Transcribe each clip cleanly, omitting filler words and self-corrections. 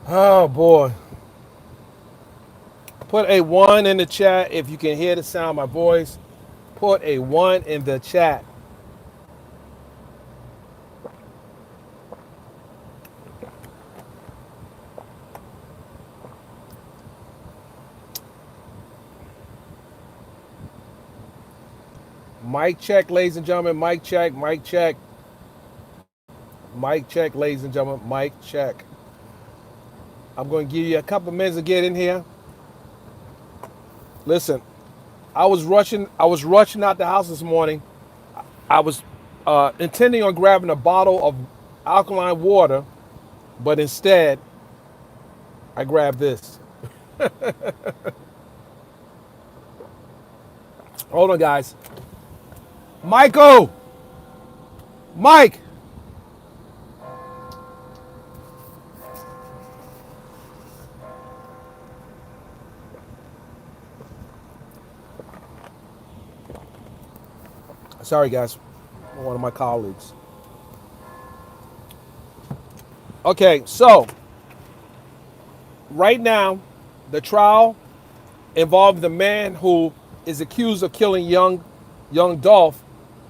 Oh boy. Put a one in the chat if you can hear the sound of my voice. Put a one in the chat. Mic check, ladies and gentlemen. Mic check, mic check. Mic check, ladies and gentlemen. Mic check. I'm going to give you a couple minutes to get in here. Listen, I was rushing. I was rushing out the house this morning. I was intending on grabbing a bottle of alkaline water, but instead, I grabbed this. Hold on, guys. Michael, Mike. Sorry, guys. One of my colleagues. Okay, so right now, the trial involving the man who is accused of killing young Dolph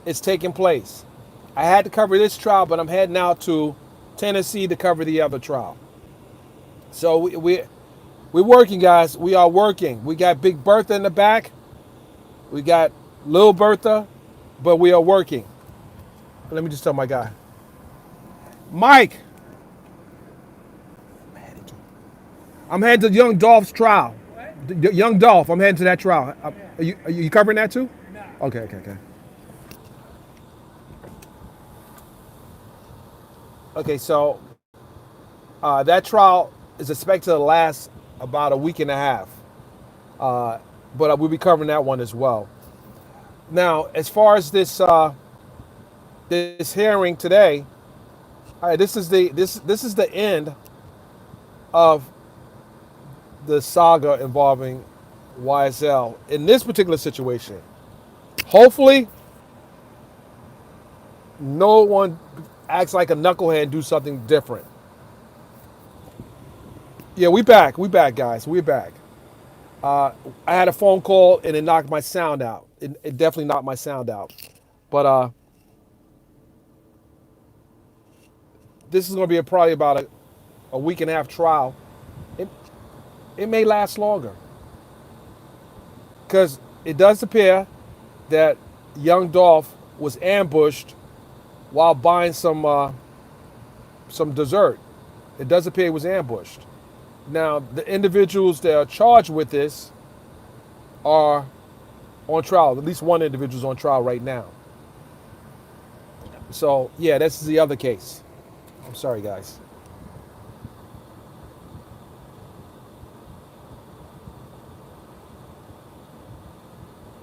is taking place. I had to cover this trial, but I'm heading out to Tennessee to cover the other trial. So we're working, guys. We are working. We got Big Bertha in the back. We got Little Bertha, but we are working. Let me just tell my guy, Mike. I'm heading to young Dolph's trial. Young Dolph. I'm heading to that trial. Are you covering that too? Okay, okay, okay. Okay, so that trial is expected to last about a week and a half, but we'll be covering that one as well. Now, as far as this hearing today, all right, this is the end of the saga involving YSL in this particular situation. Hopefully, no one acts like a knucklehead and do something different. Yeah, we back. We back, guys. We're back. I had a phone call and it knocked my sound out. It definitely knocked my sound out. But this is going to be probably about a week and a half trial. It, it may last longer because it does appear that young Dolph was ambushed while buying some dessert. It does appear he was ambushed. Now, the individuals that are charged with this are on trial. At least one individual is on trial right now. So, yeah, this is the other case. I'm sorry, guys.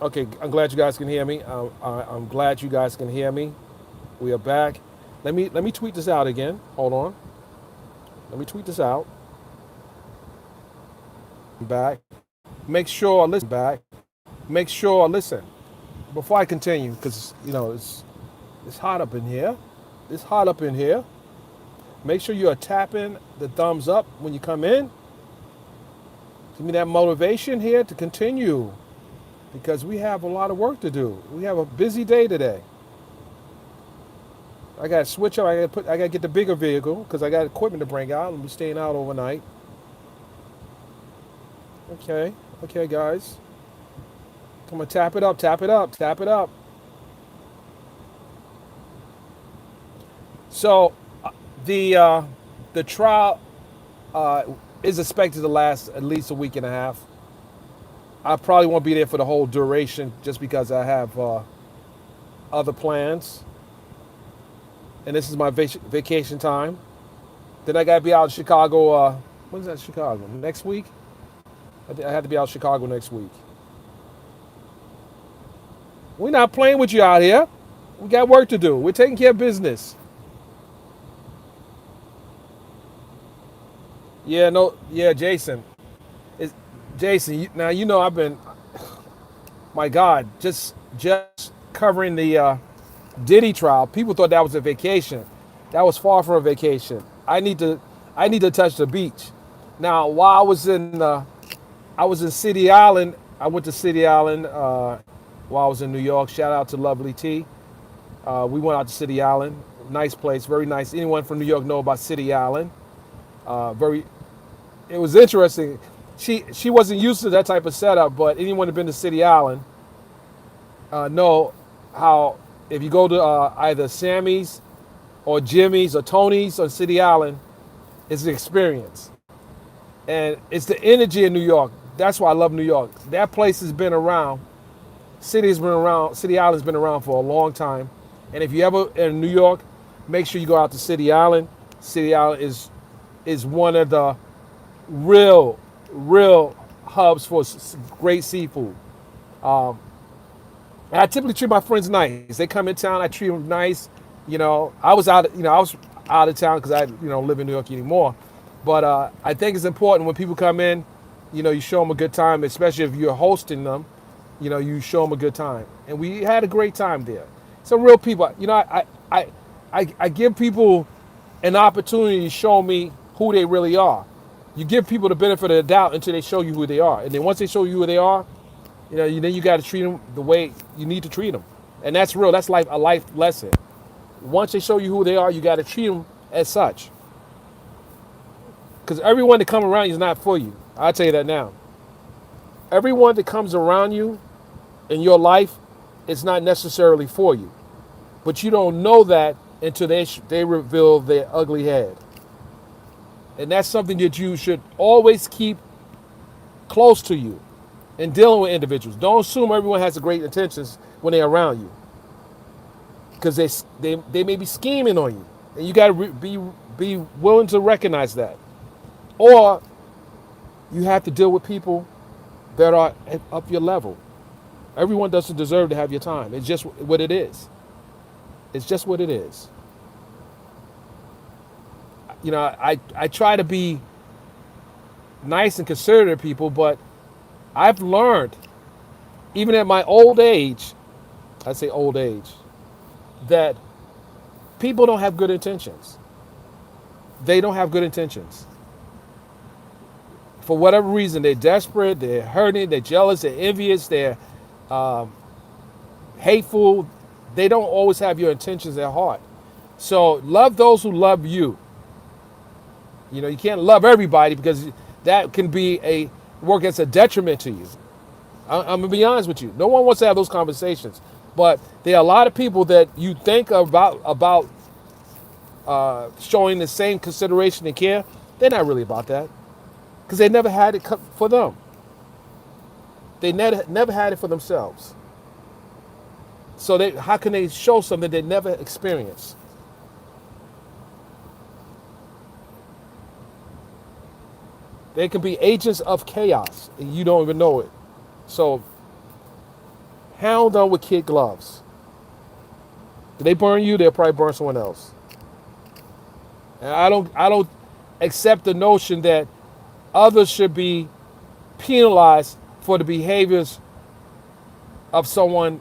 Okay, I'm glad you guys can hear me. I'm glad you guys can hear me. We are back. Let me tweet this out again. Hold on. Let me tweet this out. Back. Make sure listen back. Make sure listen before I continue because it's hot up in here. It's hot up in here. Make sure you are tapping the thumbs up when you come in. Give me that motivation here to continue because we have a lot of work to do. We have a busy day today. I got to switch up. I got to get the bigger vehicle because I got equipment to bring out. I'm staying out overnight. Okay, okay, guys. Come on, tap it up, tap it up, tap it up. So, the trial is expected to last at least a week and a half. I probably won't be there for the whole duration just because I have other plans, and this is my vacation time. Then I gotta be out in Chicago. When's that? Chicago next week. I have to be out in Chicago next week. We're not playing with you out here. We got work to do. We're taking care of business. Yeah, no, yeah, Jason. Jason, now you know I've been, my God, just covering the Diddy trial. People thought that was a vacation. That was far from a vacation. I need to touch the beach. Now, while I was in City Island. I went to City Island while I was in New York. Shout out to Lovely T. We went out to City Island. Nice place, very nice. Anyone from New York know about City Island? Very. It was interesting. She wasn't used to that type of setup, but anyone who's been to City Island know how if you go to either Sammy's or Jimmy's or Tony's or City Island, it's an experience. And it's the energy in New York. That's why I love New York. That place has been around. City's been around. City Island's been around for a long time. And if you ever in New York, make sure you go out to City Island. City Island is one of the real hubs for great seafood. Um, and I typically treat my friends nice. They come in town, I treat them nice. I was out of town because I live in New York anymore. But I think it's important when people come in, you show them a good time, especially if you're hosting them. You show them a good time, and we had a great time there. Some real people. I give people an opportunity to show me who they really are. You give people the benefit of the doubt until they show you who they are, and then once they show you who they are, then you got to treat them the way you need to treat them, and that's real. That's a life lesson. Once they show you who they are, you got to treat them as such. Because everyone that comes around you is not for you. I'll tell you that now. Everyone that comes around you in your life is not necessarily for you. But you don't know that until they reveal their ugly head. And that's something that you should always keep close to you in dealing with individuals. Don't assume everyone has great intentions when they're around you. Because they may be scheming on you. And you got to be willing to recognize that. Or you have to deal with people that are up your level. Everyone doesn't deserve to have your time. It's just what it is. It's just what it is. I try to be nice and considerate to people, but I've learned, even at my old age, I say old age, that people don't have good intentions. They don't have good intentions. For whatever reason, they're desperate, they're hurting, they're jealous, they're envious, they're hateful. They don't always have your intentions at heart. So love those who love you. You can't love everybody because that can be work as a detriment to you. I'm going to be honest with you. No one wants to have those conversations. But there are a lot of people that you think about showing the same consideration and care. They're not really about that. Because they never had it for them. They never had it for themselves. So how can they show something they never experienced? They can be agents of chaos, and you don't even know it. So handle them with kid gloves. If they burn you, they'll probably burn someone else. And I don't accept the notion that others should be penalized for the behaviors of someone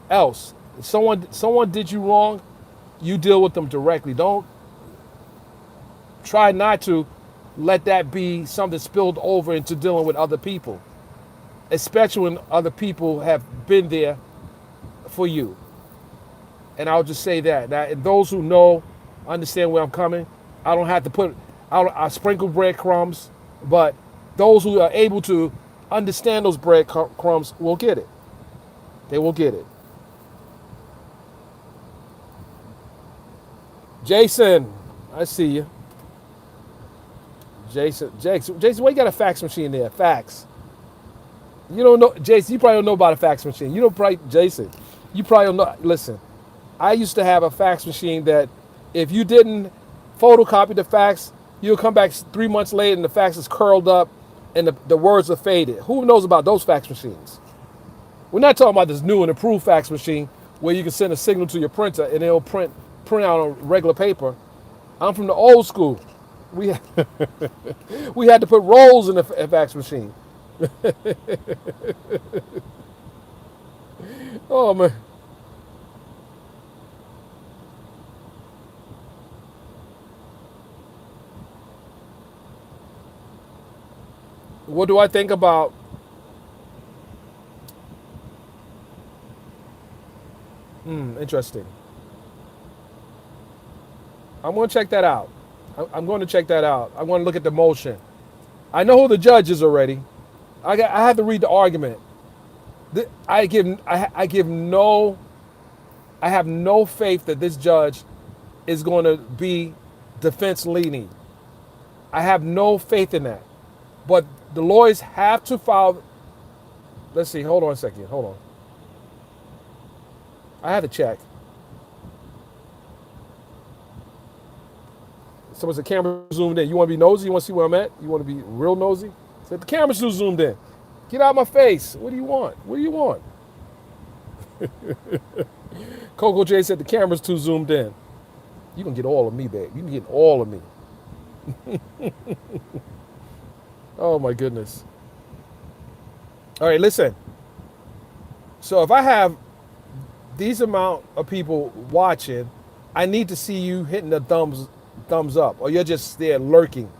else. If someone did you wrong, you deal with them directly. Don't try not to let that be something spilled over into dealing with other people, especially when other people have been there for you. And I'll just say that. Now, and those who know, understand where I'm coming. I don't have to I sprinkle breadcrumbs, but those who are able to understand those breadcrumbs will get it. They will get it. Jason, I see you. Jason, why you got a fax machine there? Fax. You don't know, Jason, you probably don't know about a fax machine. Jason, you probably don't know. Listen, I used to have a fax machine that if you didn't photocopy the fax, you'll come back 3 months later and the fax is curled up and the words are faded. Who knows about those fax machines? We're not talking about this new and improved fax machine where you can send a signal to your printer and it'll print out on regular paper. I'm from the old school. We had to put rolls in the fax machine. Oh, man. What do I think about? Interesting. I'm going to check that out. I'm going to check that out. I'm going to look at the motion. I know who the judge is already. I have to read the argument. I give no I have no faith that this judge is going to be defense leaning. I have no faith in that. But the lawyers have to file. Let's see. Hold on a second. Hold on. I have to check. So is the camera zoomed in? You want to be nosy? You want to see where I'm at? You want to be real nosy? So the camera's too zoomed in. Get out of my face. What do you want? What do you want? Coco J said the camera's too zoomed in. You can get all of me, babe. You can get all of me. Oh my goodness. All right, listen. So if I have these amount of people watching, I need to see you hitting the thumbs up, or you're just there lurking.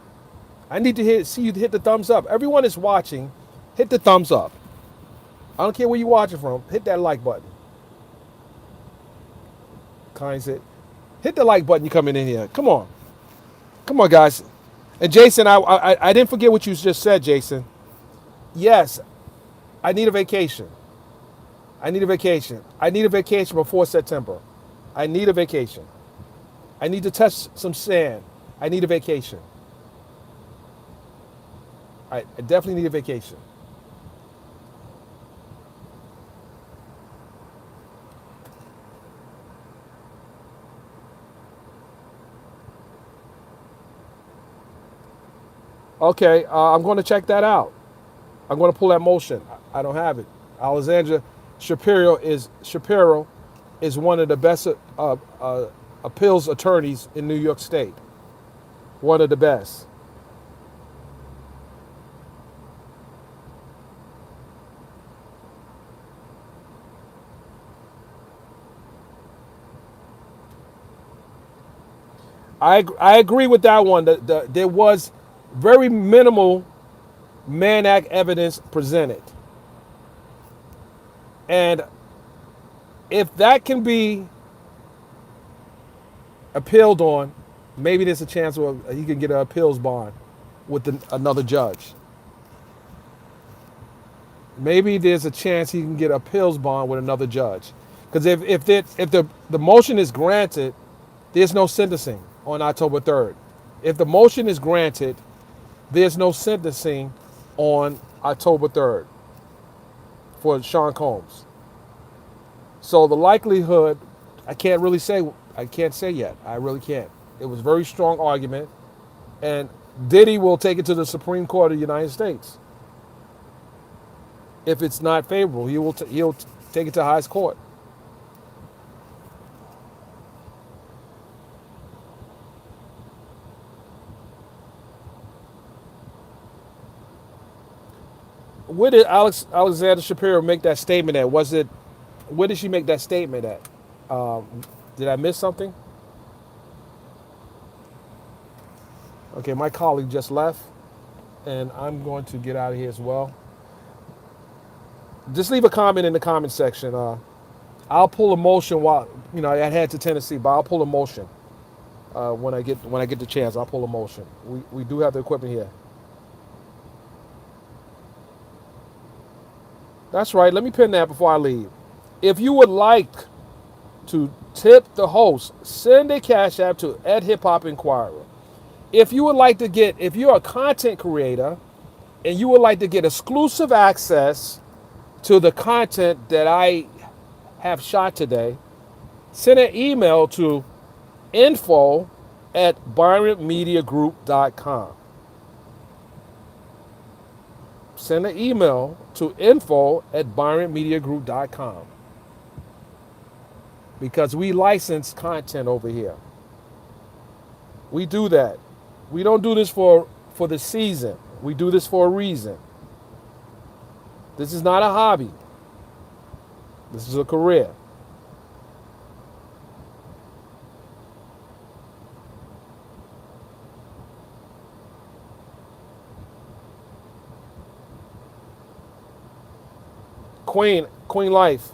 I need to see you hit the thumbs up. Everyone is watching, hit the thumbs up. I don't care where you're watching from. Hit that like button. Kind said, hit the like button. You coming in here? Come on, come on, guys. And Jason, I didn't forget what you just said, Jason. Yes, I need a vacation. I need a vacation. I need a vacation before September. I need a vacation. I need to touch some sand. I need a vacation. I definitely need a vacation. Okay, I'm going to check that out. I'm going to pull that motion. I don't have it. Alexandra Shapiro is one of the best appeals attorneys in New York State. One of the best. I agree with that one. There was very minimal Mann Act evidence presented. And if that can be appealed on, maybe there's a chance where he can get an appeals bond with another judge. Maybe there's a chance he can get an appeals bond with another judge. Because if the motion is granted, there's no sentencing on October 3rd. If the motion is granted, there's no sentencing on October 3rd for Sean Combs. So the likelihood, I can't say yet. I really can't. It was a very strong argument. And Diddy will take it to the Supreme Court of the United States. If it's not favorable, he'll take it to the highest court. Where did Alexander Shapiro make that statement at? Where did she make that statement at? Did I miss something? Okay, my colleague just left, and I'm going to get out of here as well. Just leave a comment in the comment section. I'll pull a motion while I head to Tennessee, but I'll pull a motion when I get the chance. I'll pull a motion. We do have the equipment here. That's right. Let me pin that before I leave. If you would like to tip the host, send a cash app to @HipHopInquirer. If you're a content creator and you would like to get exclusive access to the content that I have shot today, send an email to info@byronmediagroup.com. Send an email to info@byronmediagroup.com, because we license content over here. We do that. We don't do this for the season. We do this for a reason. This is not a hobby. This is a career. Queen Life.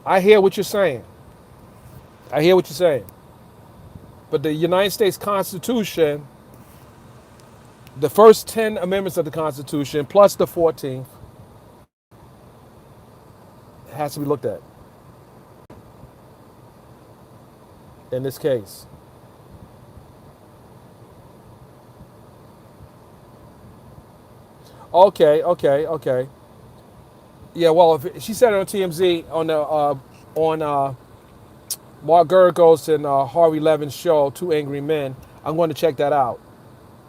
I hear what you're saying. I hear what you're saying. But the United States Constitution, the first 10 amendments of the Constitution, plus the 14th, has to be looked at in this case. Okay. Yeah, well, if she said it on TMZ on Mark Geragos and Harvey Levin's show, Two Angry Men. I'm going to check that out.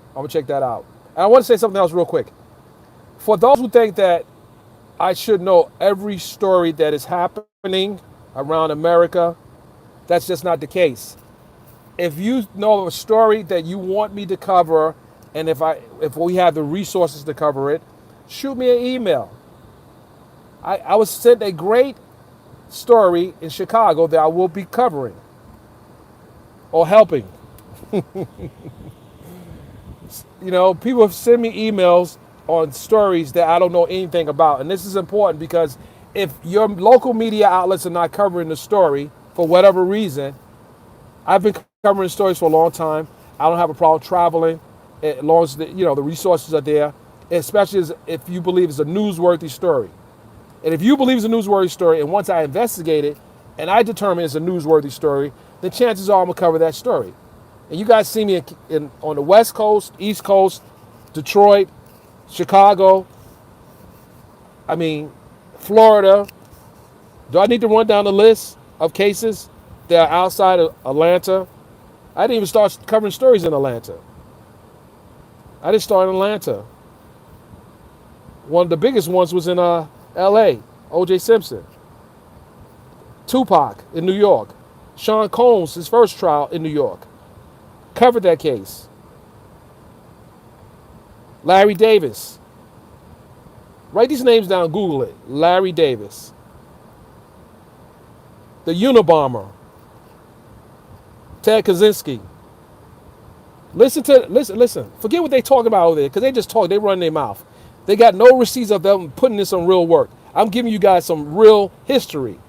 I'm going to check that out. And I want to say something else real quick. For those who think that I should know every story that is happening around America, that's just not the case. If you know of a story that you want me to cover, and if we have the resources to cover it, shoot me an email. I was sent a great story in Chicago that I will be covering or helping. You know, people send me emails on stories that I don't know anything about. And this is important because if your local media outlets are not covering the story for whatever reason, I've been covering stories for a long time. I don't have a problem traveling as long as the resources are there, especially if you believe it's a newsworthy story. And if you believe it's a newsworthy story, and once I investigate it and I determine it's a newsworthy story, then chances are I'm going to cover that story. And you guys see me on the West Coast, East Coast, Detroit, Chicago, Florida. Do I need to run down the list of cases that are outside of Atlanta? I didn't even start covering stories in Atlanta. I didn't start in Atlanta. One of the biggest ones was in L.A., O.J. Simpson. Tupac in New York. Sean Combs, his first trial in New York. Covered that case. Larry Davis. Write these names down, Google it. Larry Davis. The Unabomber. Ted Kaczynski. Listen. Forget what they talk about over there, because they just talk, they run their mouth. They got no receipts of them putting in some real work. I'm giving you guys some real history.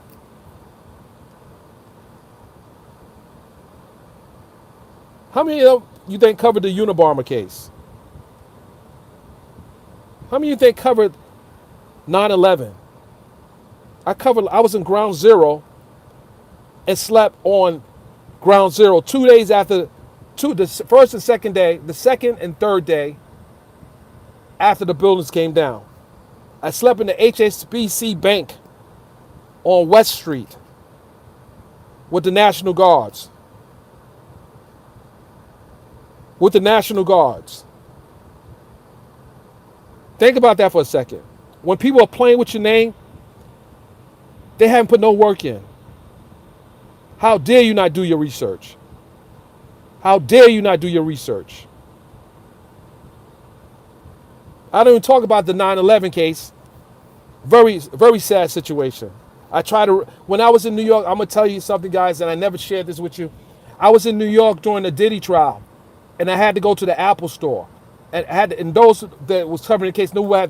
How many of you think covered the Unabomber case? How many of you think covered 9/11? I was in ground zero and slept on ground zero 2 days after, the first and second day, the second and third day after the buildings came down. I slept in the HSBC Bank on West Street with the National Guards. Think about that for a second. When people are playing with your name, they haven't put no work in. How dare you not do your research? How dare you not do your research? I don't even talk about the 9/11 case. Very, very sad situation. When I was in New York, I'm going to tell you something, guys, and I never shared this with you. I was in New York during the Diddy trial, and I had to go to the Apple store. And those that was covering the case knew why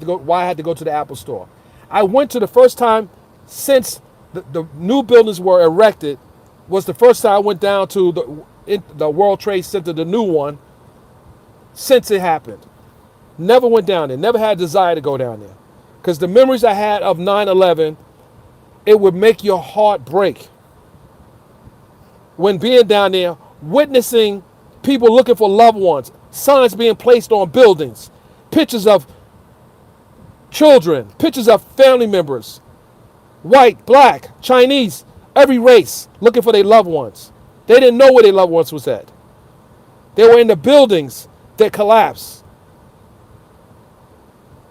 I had to go to the Apple store. I went to the first time since the new buildings were erected, was the first time I went down to the World Trade Center, the new one, since it happened. Never went down there. Never had a desire to go down there. Because the memories I had of 9/11, it would make your heart break. When being down there, witnessing people looking for loved ones, signs being placed on buildings, pictures of children, pictures of family members, white, black, Chinese, every race, looking for their loved ones. They didn't know where their loved ones was at. They were in the buildings that collapsed.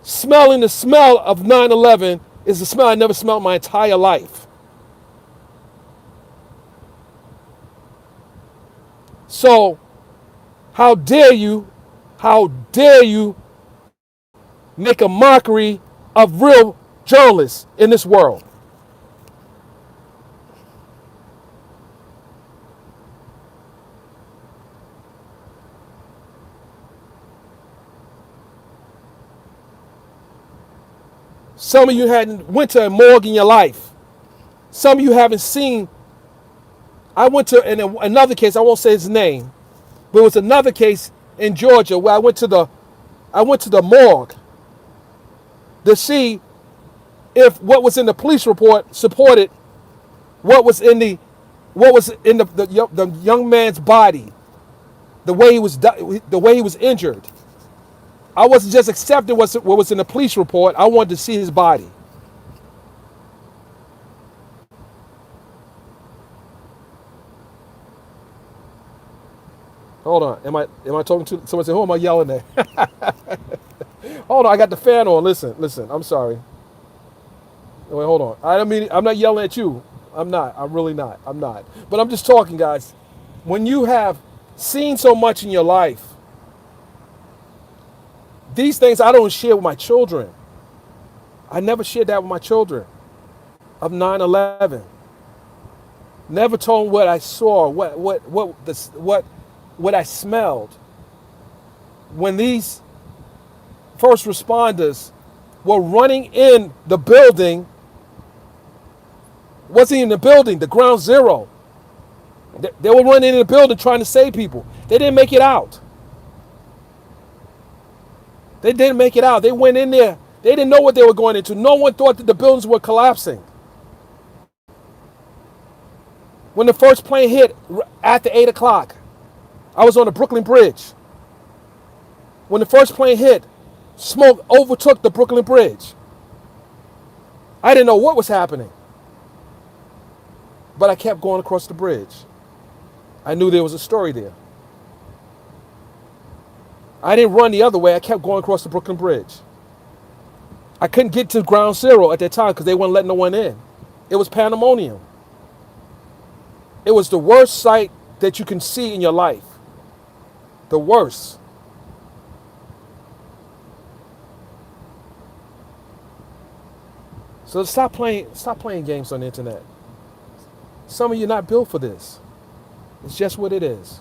Smelling the smell of 9/11 is a smell I never smelled my entire life. So, how dare you make a mockery of real journalists in this world? Some of you hadn't went to a morgue in your life. Some of you haven't seen. I went to in another case. I won't say his name, but it was another case in Georgia where I went to the morgue to see if what was in the police report supported what was in the young man's body, the way he was injured. I wasn't just accepting what was in the police report. I wanted to see his body. Hold on. Am I talking to someone? Said, who am I yelling at? Hold on. I got the fan on. Listen. I'm sorry. Wait, hold on. I don't mean. I'm not yelling at you. I'm not. I'm really not. I'm not. But I'm just talking, guys. When you have seen so much in your life, these things I don't share with my children. I never shared that with my children of 9/11. Never told them what I saw, what I smelled. When these first responders were running in the building, wasn't in the building, the ground zero. They were running in the building trying to save people. They didn't make it out. They didn't make it out. They went in there. They didn't know what they were going into. No one thought that the buildings were collapsing. When the first plane hit after 8 o'clock, I was on the Brooklyn Bridge. When the first plane hit, smoke overtook the Brooklyn Bridge. I didn't know what was happening. But I kept going across the bridge. I knew there was a story there. I didn't run the other way. I kept going across the Brooklyn Bridge. I couldn't get to ground zero at that time because they wouldn't let no one in. It was pandemonium. It was the worst sight that you can see in your life. The worst. So stop playing games on the internet. Some of you are not built for this. It's just what it is.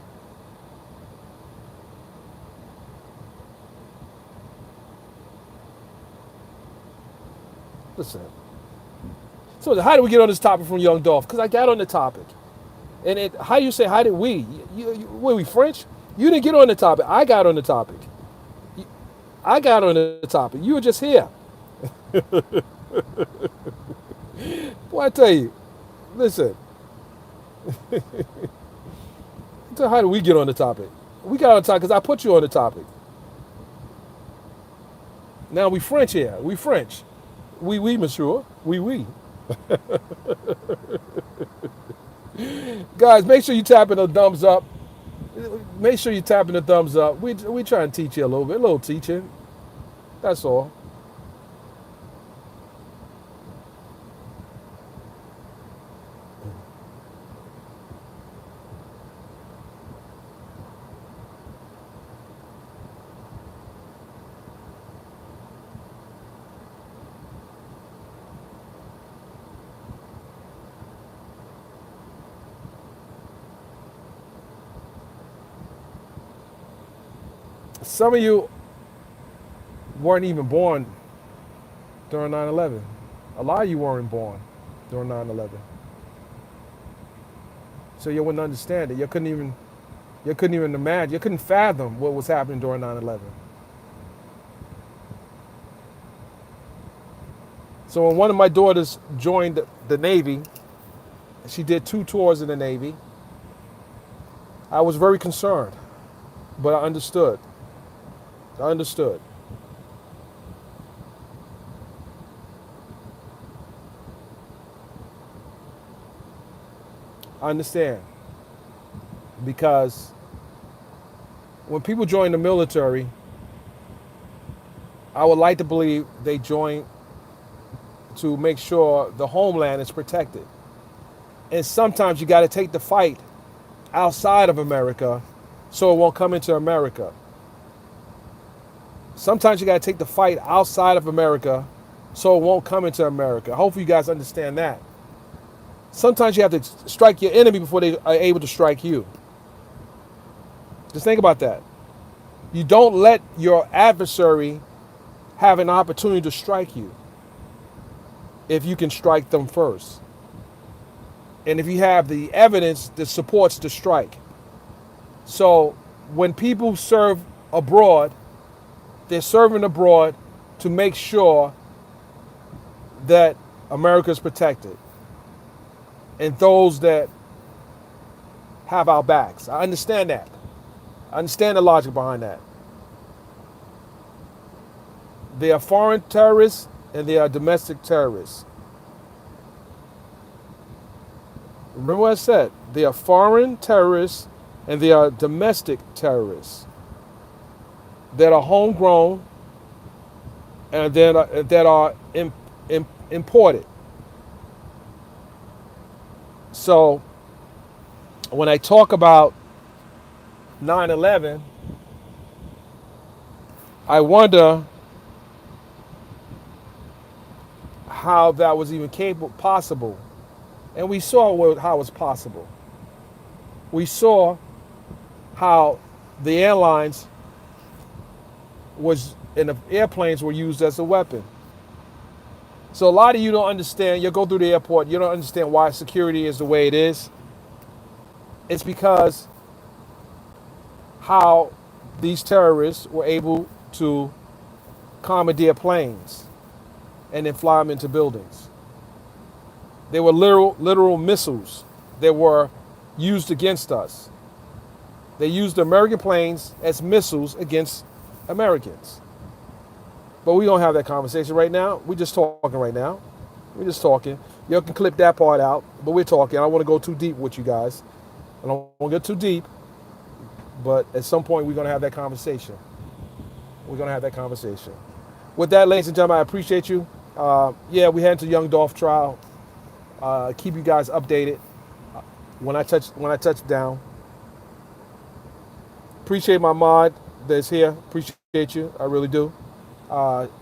Listen. So how did we get on this topic from Young Dolph? Because I got on the topic. And how you say, how did we? Were we French? You didn't get on the topic. I got on the topic. I got on the topic. You were just here. Boy, I tell you. Listen. So how did we get on the topic? We got on the topic because I put you on the topic. Now we French here. We French. Oui, monsieur. Oui. Guys, make sure you tapping the thumbs up. Make sure you tapping the thumbs up. We try and teach you a little teaching. That's all. Some of you weren't even born during 9/11. A lot of you weren't born during 9/11. So you wouldn't understand it. You couldn't even imagine. You couldn't fathom what was happening during 9/11. So when one of my daughters joined the Navy, she did 2 tours in the Navy. I was very concerned, but I understood. I understood. I understand. Because when people join the military, I would like to believe they join to make sure the homeland is protected. And sometimes you got to take the fight outside of America so it won't come into America. Sometimes you got to take the fight outside of America so it won't come into America. Hopefully you guys understand that. Sometimes you have to strike your enemy before they are able to strike you. Just think about that. You don't let your adversary have an opportunity to strike you. if you can strike them first. And if you have the evidence that supports the strike. So when people serve abroad, they're serving abroad to make sure that America is protected and those that have our backs. I understand that. I understand the logic behind that. They are foreign terrorists and they are domestic terrorists. Remember what I said? They are foreign terrorists and they are domestic terrorists that are homegrown and that are imported. So when I talk about 9/11, I wonder how that was even possible. And we saw how it was possible. We saw how the airlines and the airplanes were used as a weapon. So a lot of you don't understand. You go through the airport, you don't understand why security is the way it is. It's because how these terrorists were able to commandeer planes and then fly them into buildings. They were literal missiles that were used against us. They used American planes as missiles against Americans. But we don't have that conversation right now. We're just talking right now. We're just talking. You can clip that part out, but we're talking. I don't want to go too deep with you guys. I don't want to get too deep, but at some point we're going to have that conversation. We're going to have that conversation. With that, ladies and gentlemen, I appreciate you. Yeah, we head into Young Dolph trial. Keep you guys updated when I touch down. Appreciate my mod that's here. Appreciate you. I really do.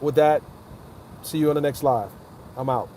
With that, see you on the next live. I'm out.